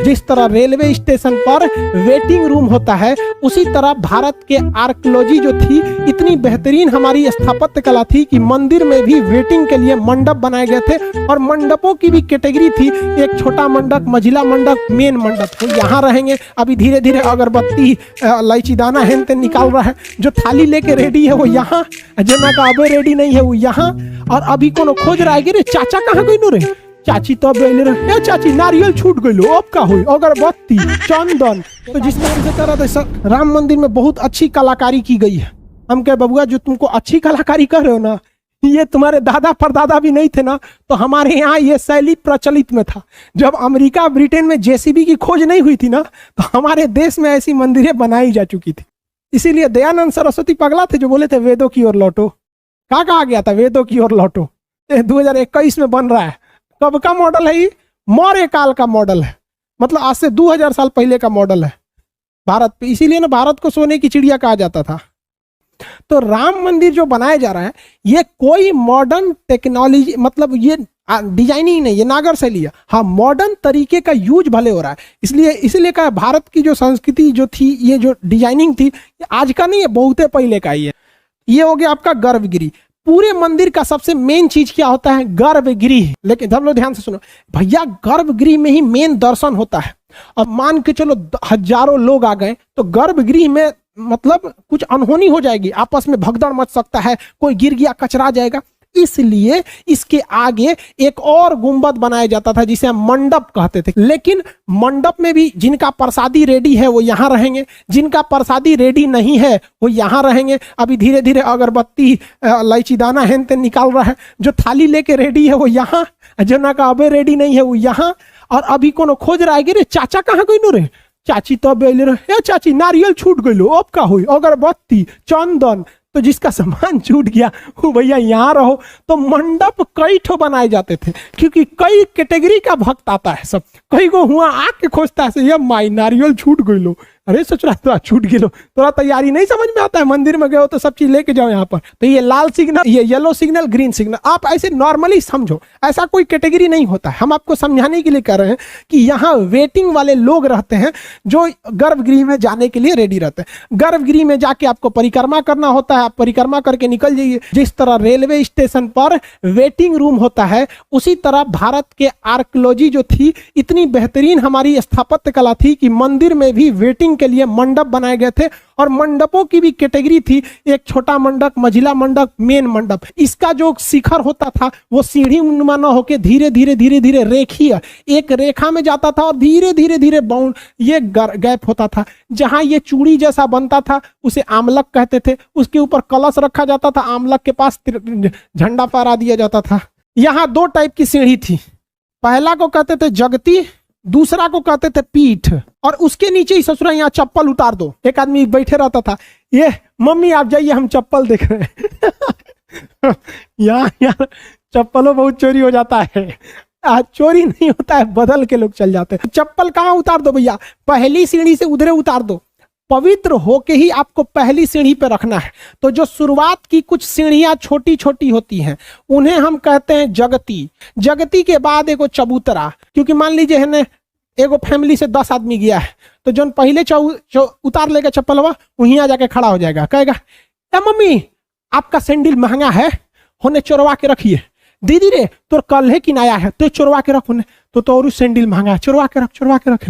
जिस तरह railway station पर वेटिंग रूम होता है, उसी तरह भारत के आर्कियोलॉजी जो थी इतनी बेहतरीन हमारी स्थापत्य कला थी कि मंदिर में भी वेटिंग के लिए मंडप बनाए गए थे। और मंडपों की भी कैटेगरी थी, एक छोटा मंडप, मझिला मंडप, मेन मंडप। तो यहाँ रहेंगे। अभी धीरे धीरे अगरबत्ती इलायची दाना हेन तेन निकाल रहा है। जो थाली लेके रेडी है वो यहाँ, जना का अबे रेडी नहीं है वो यहाँ। और अभी कोनो खोज रहा है कि रे चाचा कहाँ गई नो रे, चाची तो ए चाची नारियल छूट गई, अब का हुई, अगरबत्ती, चंदन। तो जिस तरह से राम मंदिर में बहुत अच्छी कलाकारी की गई है। हम कहे बबुआ जो तुमको अच्छी कलाकारी कर रहे हो ना, ये तुम्हारे दादा परदादा भी नहीं थे ना, तो हमारे यहाँ ये शैली प्रचलित में था। जब अमेरिका ब्रिटेन में जेसीबी की खोज नहीं हुई थी ना, तो हमारे देश में ऐसी मंदिरें बनाई जा चुकी थी। इसीलिए दयानंद सरस्वती पगला थे जो बोले थे वेदों की ओर लौटो। कहा गया था वेदों की ओर लौटो। 2021 में बन रहा है। कब का मॉडल है ये? मौर्य काल का मॉडल है, मतलब आज से 2000 साल पहले का मॉडल है भारत पे। इसीलिए ना भारत को सोने की चिड़िया कहा जाता था। तो राम मंदिर जो बनाया जा रहा है ये कोई मॉडर्न टेक्नोलॉजी, मतलब ये डिजाइनिंग नहीं, ये नागर शैली है। हाँ, मॉडर्न तरीके का यूज भले हो रहा है। इसलिए कहा भारत की जो संस्कृति जो थी, ये जो डिजाइनिंग थी, ये आज का नहीं है, बहुत पहले का ही है। ये हो गया आपका गर्भगृह। पूरे मंदिर का सबसे मेन चीज क्या होता है? गर्भगृह। लेकिन सब लोग ध्यान से सुनो भैया, गर्भगृह में ही मेन दर्शन होता है। अब मान के चलो हजारों लोग आ गए तो गर्भगृह में मतलब कुछ अनहोनी हो जाएगी, आपस में भगदड़ मच सकता है, कोई गिर गया कचरा जाएगा। इसलिए इसके आगे एक और गुंबद बनाया जाता था जिसे हम मंडप कहते थे। लेकिन मंडप में भी जिनका प्रसादी रेडी है वो यहाँ रहेंगे, जिनका प्रसादी रेडी नहीं है वो यहाँ रहेंगे। अभी धीरे धीरे अगरबत्ती इलायची दाना हेन तेन निकाल रहा है। जो थाली लेके रेडी है वो यहाँ, जना का अबे रेडी नहीं है वो यहाँ। और अभी कोनो खोज रहा है कि रे चाचा कहाँ गई नो रे, चाची तो ए चाची नारियल छूट गई, अब का हुई, अगरबत्ती, चंदन। तो जिसका सामान छूट गया वो भैया यहाँ रहो। तो मंडप कई ठो बनाए जाते थे, क्योंकि कई कैटेगरी का भक्त आता है। सब कई को हुआ आके खोजता है, ये माई नारियल छूट गई लो, अरे सोच रहा थोड़ा छूट गई लो, थोड़ा तैयारी नहीं समझ में आता है। मंदिर में गए हो तो सब चीज लेके जाओ यहाँ पर। तो ये लाल सिग्नल, ये येलो सिग्नल, ग्रीन सिग्नल, आप ऐसे नॉर्मली समझो, ऐसा कोई कैटेगरी नहीं होता है। हम आपको समझाने के लिए कह रहे हैं कि यहाँ वेटिंग वाले लोग रहते हैं जो गर्भगृह में जाने के लिए रेडी रहते हैं। गर्भगृह में जाके आपको परिक्रमा करना होता है, आप परिक्रमा करके निकल जाइए। जिस तरह रेलवे स्टेशन पर वेटिंग रूम होता है, उसी तरह भारत के आर्कियोलॉजी जो थी इतनी बेहतरीन हमारी स्थापत्य कला थी कि मंदिर में भी वेटिंग के लिए मंडप बनाए गए थे। और मंडपों की भी कैटेगरी थी, एक छोटा मंडप, मझिला मंडप, मेन मंडप। इसका जो शिखर होता था वो सीढ़ी नुमा न होकर धीरे धीरे धीरे धीरे रेखीय एक रेखा में जाता था और धीरे धीरे धीरे बाउंड ये गैप होता था। जहां ये चूड़ी जैसा बनता था उसे आमलक कहते थे। उसके ऊपर कलश रखा जाता था, आमलक के पास झंडा फहरा दिया जाता था। यहाँ दो टाइप की सीढ़ी थी, पहला को कहते थे जगती, दूसरा को कहते थे पीठ। और उसके नीचे ही ससुरा यहाँ चप्पल उतार दो। एक आदमी बैठे रहता था, ये मम्मी आप जाइए हम चप्पल देख रहे हैं। यार चप्पलों बहुत चोरी हो जाता है। चोरी नहीं होता है, बदल के लोग चल जाते हैं। चप्पल कहाँ उतार दो भैया? पहली सीढ़ी से उधरे उतार दो। पवित्र होके ही आपको पहली सीढ़ी पे रखना है। तो जो शुरुआत की कुछ सीढ़ियां छोटी छोटी होती हैं उन्हें हम कहते हैं जगती। जगती के बाद एगो चबूतरा, क्योंकि मान लीजिए है ना एगो फैमिली से 10 आदमी गया है, तो जो पहले उतार लेगा चप्पल वहीं आ जाके खड़ा हो जाएगा, कहेगा क्या मम्मी आपका सैंडल महंगा है, होने चोरवा के रखिए। दीदी रे तोर कल है कि नया है, तो चोरवा के रख, तो और सैंडल महंगा है, चोरवा के रख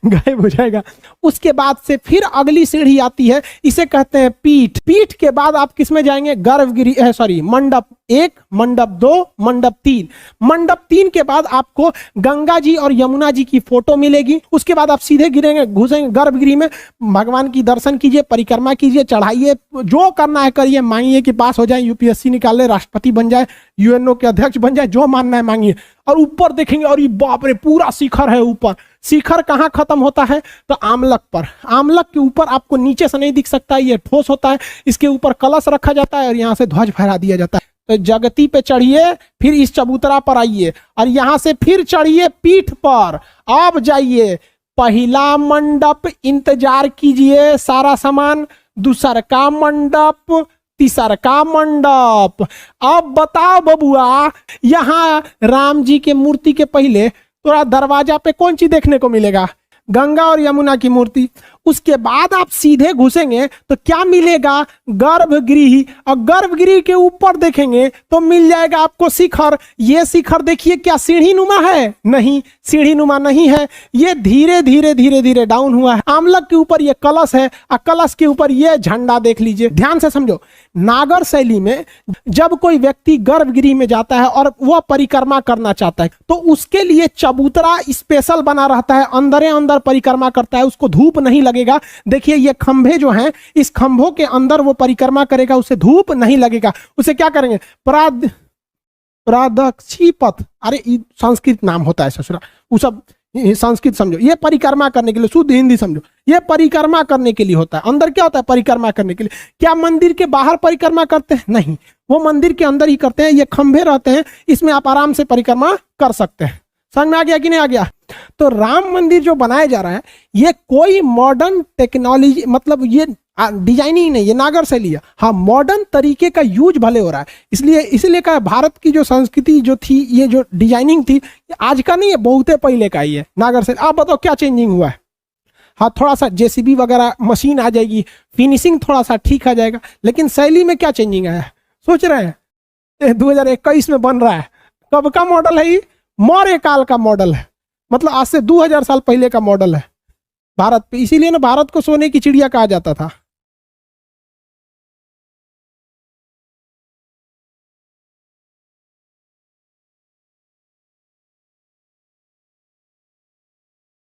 गायब हो जाएगा। उसके बाद से फिर अगली सीढ़ी आती है, इसे कहते हैं पीठ। पीठ के बाद आप किस में जाएंगे? गर्भगृह, सॉरी मंडप 1, मंडप 2, मंडप 3। मंडप 3 के बाद आपको गंगा जी और यमुना जी की फोटो मिलेगी। उसके बाद आप सीधे घुसेंगे गर्भगृह में, भगवान की दर्शन कीजिए, परिक्रमा कीजिए, चढ़ाइए, जो करना है करिए, मांगिए कि पास हो जाए, यूपीएससी निकाले, राष्ट्रपति बन जाए, यूएनओ के अध्यक्ष बन जाए, जो मानना है मांगिए। और ऊपर देखेंगे और ये बाप रे पूरा शिखर है ऊपर। शिखर कहाँ खत्म होता है? तो आमलक पर। आमलक के ऊपर आपको नीचे से नहीं दिख सकता, ये ठोस होता है, इसके ऊपर कलश रखा जाता है और यहाँ से ध्वज फहरा दिया जाता है। तो जगती पे चढ़िए, फिर इस चबूतरा पर आइए और यहाँ से फिर चढ़िए पीठ पर। अब जाइए पहला मंडप, इंतजार कीजिए, सारा सामान, दूसरा का मंडप, तीसरा का मंडप। अब बताओ बबुआ, यहाँ राम जी के मूर्ति के पहले तो दरवाजा पे कौन चीज देखने को मिलेगा? गंगा और यमुना की मूर्ति। उसके बाद आप सीधे घुसेंगे तो क्या मिलेगा? गर्भगृह। और गर्भगृह के ऊपर देखेंगे तो मिल जाएगा आपको शिखर। ये शिखर देखिए क्या सीढ़ी नुमा है? नहीं, सीढ़ी नुमा नहीं है, ये धीरे धीरे धीरे धीरे डाउन हुआ है। आमलक के ऊपर ये कलश है और कलश के ऊपर ये झंडा देख लीजिए। ध्यान से समझो, नागर शैली में जब कोई व्यक्ति गर्भगृह में जाता है और वह परिक्रमा करना चाहता है तो उसके लिए चबूतरा स्पेशल बना रहता है, अंदर अंदर परिक्रमा करता है, उसको धूप नहीं लगेगा। देखिए ये खंभे जो हैं, इस खंभों के अंदर वो परिक्रमा करेगा, उसे धूप नहीं लगेगा। उसे क्या करेंगे? प्रादक्षी पथ। अरे संस्कृत नाम होता है ससुरा, वो सब संस्कृत समझो। ये परिक्रमा करने के लिए, शुद्ध हिंदी समझो, ये परिक्रमा करने के लिए होता है। अंदर क्या होता है? परिक्रमा करने के लिए। क्या मंदिर के बाहर परिक्रमा करते हैं? नहीं, वो मंदिर के अंदर ही करते हैं। ये खंभे रहते हैं, इसमें आप आराम से परिक्रमा कर सकते हैं। समझ में आ गया कि नहीं आ गया? तो राम मंदिर जो बनाया जा रहा है ये कोई मॉडर्न टेक्नोलॉजी, मतलब ये डिजाइनिंग नहीं, ये नागर शैली है। हाँ, मॉडर्न तरीके का यूज भले हो रहा है, इसलिए कहा भारत की जो संस्कृति जो थी, ये जो डिजाइनिंग थी, ये आज का नहीं है, बहुत पहले का ही है नागर शैली। आप बताओ क्या चेंजिंग हुआ है? हाँ, थोड़ा सा जेसीबी वगैरह मशीन आ जाएगी, फिनिशिंग थोड़ा सा ठीक आ जाएगा, लेकिन शैली में क्या चेंजिंग आया है? सोच रहे हैं 2021 में बन रहा है। कब का मॉडल है ये? मौर्य काल का मॉडल है, मतलब आज से 2000 साल पहले का मॉडल है भारत पे। इसीलिए ना भारत को सोने की चिड़िया कहा जाता था।